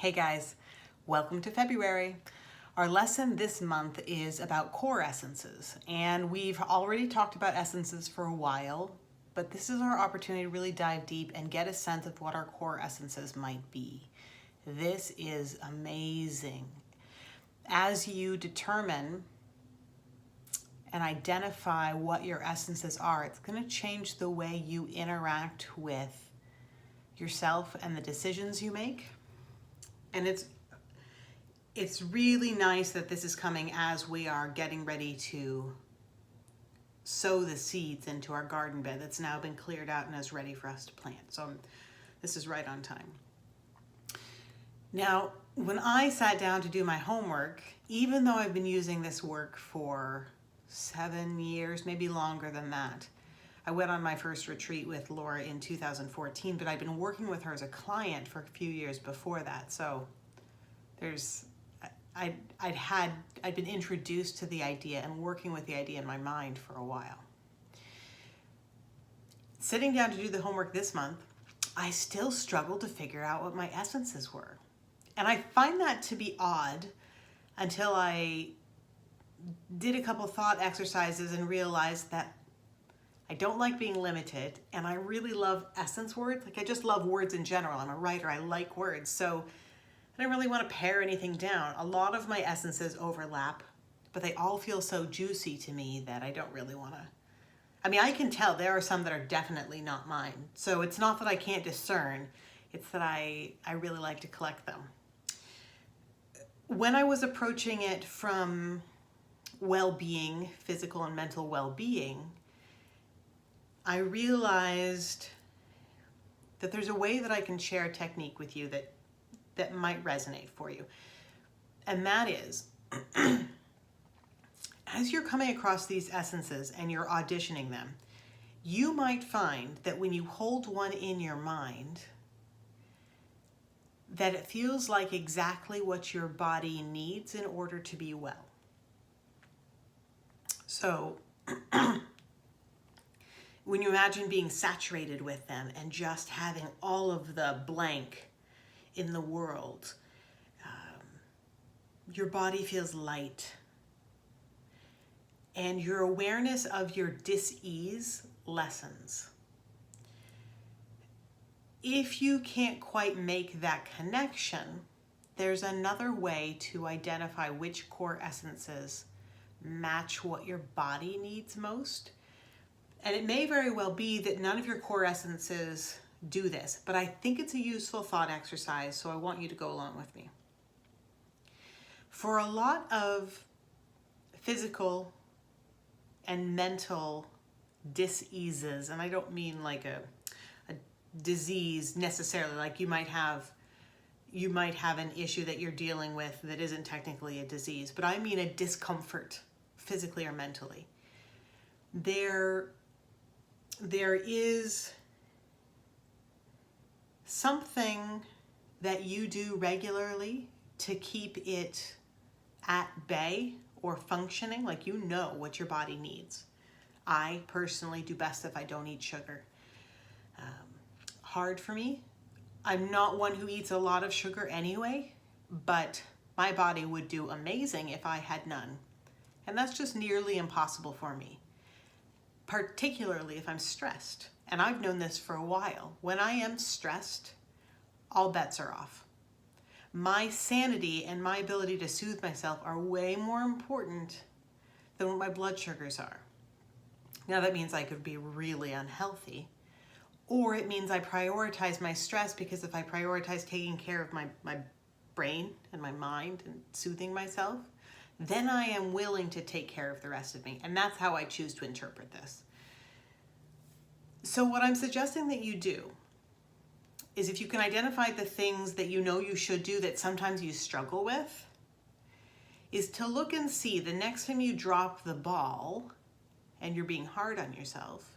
Hey guys, welcome to February. Our lesson this month is about core essences, and we've already talked about essences for a while, but this is our opportunity to really dive deep and get a sense of what our core essences might be. This is amazing. As you determine and identify what your essences are, it's going to change the way you interact with yourself and the decisions you make. And it's really nice that this is coming as we are getting ready to sow the seeds into our garden bed that's now been cleared out and is ready for us to plant. So this is right on time. Now, when I sat down to do my homework, even though I've been using this work for 7 years, maybe longer than that, I went on my first retreat with Laura in 2014, but I've been working with her as a client for a few years before that. So I'd been introduced to the idea and working with the idea in my mind for a while. Sitting down to do the homework this month, I still struggled to figure out what my essences were. And I find that to be odd until I did a couple thought exercises and realized that I don't like being limited, and I really love essence words. Like, I just love words in general. I'm a writer, I like words, so I don't really want to pare anything down. A lot of my essences overlap, but they all feel so juicy to me that I don't really want to. I mean, I can tell there are some that are definitely not mine. So it's not that I can't discern, it's that I really like to collect them. When I was approaching it from well-being, physical and mental well-being, I realized that there's a way that I can share a technique with you that might resonate for you. And that is, as you're coming across these essences and you're auditioning them, you might find that when you hold one in your mind, that it feels like exactly what your body needs in order to be well. So, when you imagine being saturated with them and just having all of the blank in the world, your body feels light. And your awareness of your dis-ease lessens. If you can't quite make that connection, there's another way to identify which core essences match what your body needs most. And it may very well be that none of your core essences do this, but I think it's a useful thought exercise, so I want you to go along with me. For a lot of physical and mental dis-eases, and I don't mean like a disease necessarily, like you might have an issue that you're dealing with that isn't technically a disease, but I mean a discomfort physically or mentally. There is something that you do regularly to keep it at bay or functioning, like you know what your body needs. I personally do best if I don't eat sugar. Hard for me. I'm not one who eats a lot of sugar anyway, but my body would do amazing if I had none. And that's just nearly impossible for me, particularly if I'm stressed. And I've known this for a while. When I am stressed, all bets are off. My sanity and my ability to soothe myself are way more important than what my blood sugars are. Now that means I could be really unhealthy, or it means I prioritize my stress, because if I prioritize taking care of my brain and my mind and soothing myself, then I am willing to take care of the rest of me. And that's how I choose to interpret this. So what I'm suggesting that you do is, if you can identify the things that you know you should do that sometimes you struggle with, is to look and see the next time you drop the ball and you're being hard on yourself.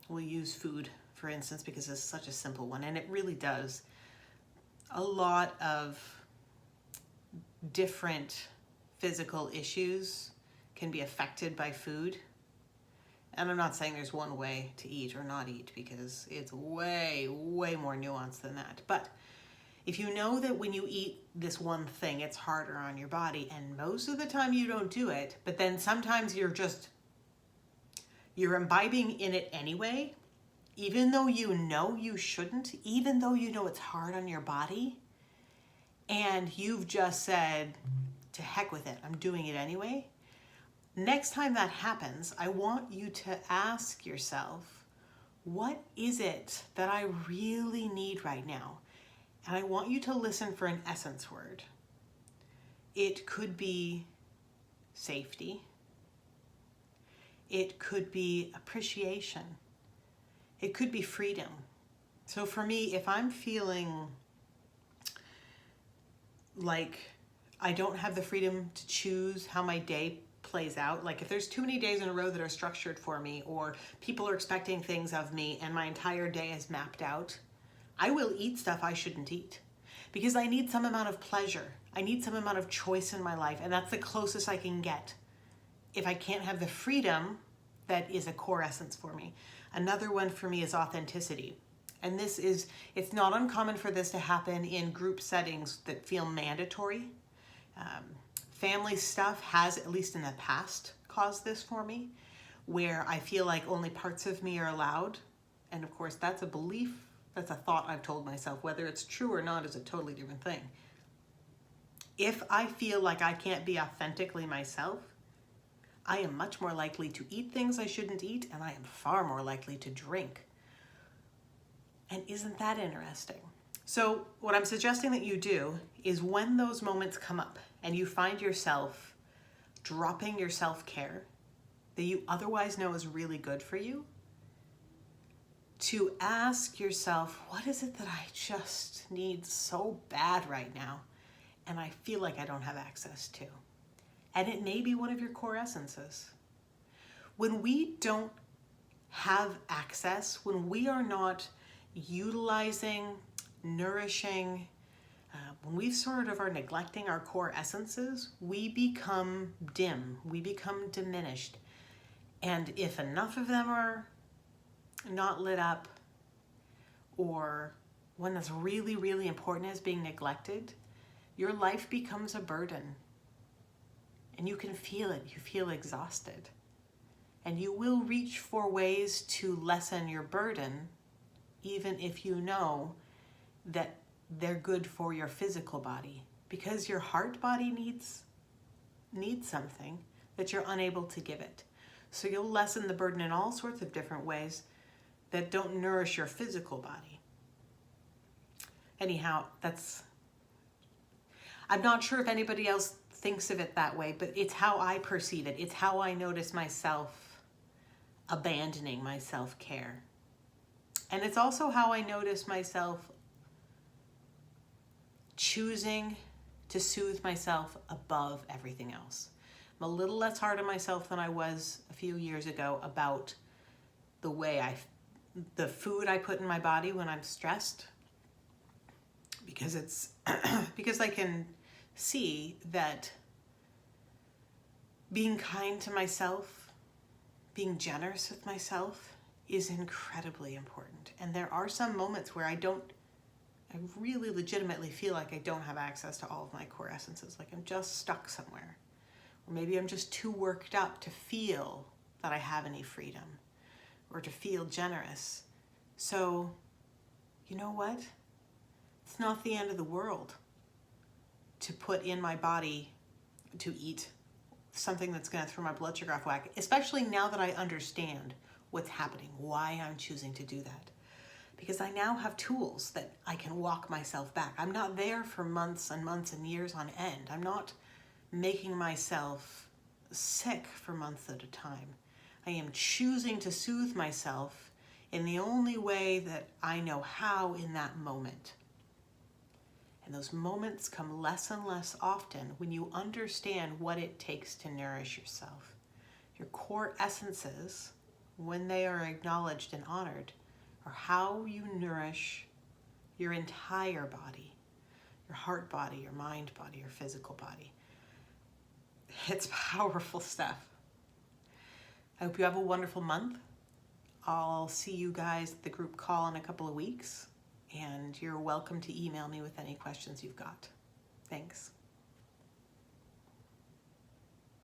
We'll use food, for instance, because it's such a simple one, and it really does. A lot of different physical issues can be affected by food. And I'm not saying there's one way to eat or not eat, because it's way, way more nuanced than that. But If you know that when you eat this one thing, it's harder on your body, and most of the time you don't do it, but then sometimes you're imbibing in it anyway, even though you know you shouldn't, even though you know it's hard on your body, and you've just said, to heck with it, I'm doing it anyway. Next time that happens, I want you to ask yourself, what is it that I really need right now? And I want you to listen for an essence word. It could be safety. It could be appreciation. It could be freedom. So for me, if I'm feeling like I don't have the freedom to choose how my day plays out, like if there's too many days in a row that are structured for me, or people are expecting things of me and my entire day is mapped out, I will eat stuff I shouldn't eat because I need some amount of pleasure. I need some amount of choice in my life, and that's the closest I can get if I can't have the freedom that is a core essence for me. Another one for me is authenticity. And it's not uncommon for this to happen in group settings that feel mandatory. Family stuff has, at least in the past, caused this for me, where I feel like only parts of me are allowed. And of course, that's a belief, that's a thought I've told myself. Whether it's true or not is a totally different thing. If I feel like I can't be authentically myself, I am much more likely to eat things I shouldn't eat, and I am far more likely to drink. And isn't that interesting? So what I'm suggesting that you do is when those moments come up and you find yourself dropping your self-care that you otherwise know is really good for you, to ask yourself, what is it that I just need so bad right now and I feel like I don't have access to? And it may be one of your core essences. When we don't have access, when we are not utilizing, nourishing, when we sort of are neglecting our core essences, we become dim, we become diminished. And if enough of them are not lit up, or one that's really, really important is being neglected, your life becomes a burden. And you can feel it, you feel exhausted. And you will reach for ways to lessen your burden, even if you know that they're good for your physical body, because your heart body needs something that you're unable to give it. So you'll lessen the burden in all sorts of different ways that don't nourish your physical body. Anyhow, I'm not sure if anybody else thinks of it that way, but it's how I perceive it. It's how I notice myself abandoning my self-care. And it's also how I notice myself choosing to soothe myself above everything else. I'm a little less hard on myself than I was a few years ago about the food I put in my body when I'm stressed, because because I can see that being kind to myself, being generous with myself is incredibly important. And there are some moments where I really legitimately feel like I don't have access to all of my core essences, like I'm just stuck somewhere. Or maybe I'm just too worked up to feel that I have any freedom or to feel generous. So, you know what? It's not the end of the world to put in my body to eat something that's going to throw my blood sugar off whack, especially now that I understand what's happening, why I'm choosing to do that. Because I now have tools that I can walk myself back. I'm not there for months and months and years on end. I'm not making myself sick for months at a time. I am choosing to soothe myself in the only way that I know how in that moment. And those moments come less and less often when you understand what it takes to nourish yourself. Your core essences, when they are acknowledged and honored, are how you nourish your entire body, your heart body, your mind body, your physical body. It's powerful stuff. I hope you have a wonderful month. I'll see you guys at the group call in a couple of weeks. And you're welcome to email me with any questions you've got. Thanks.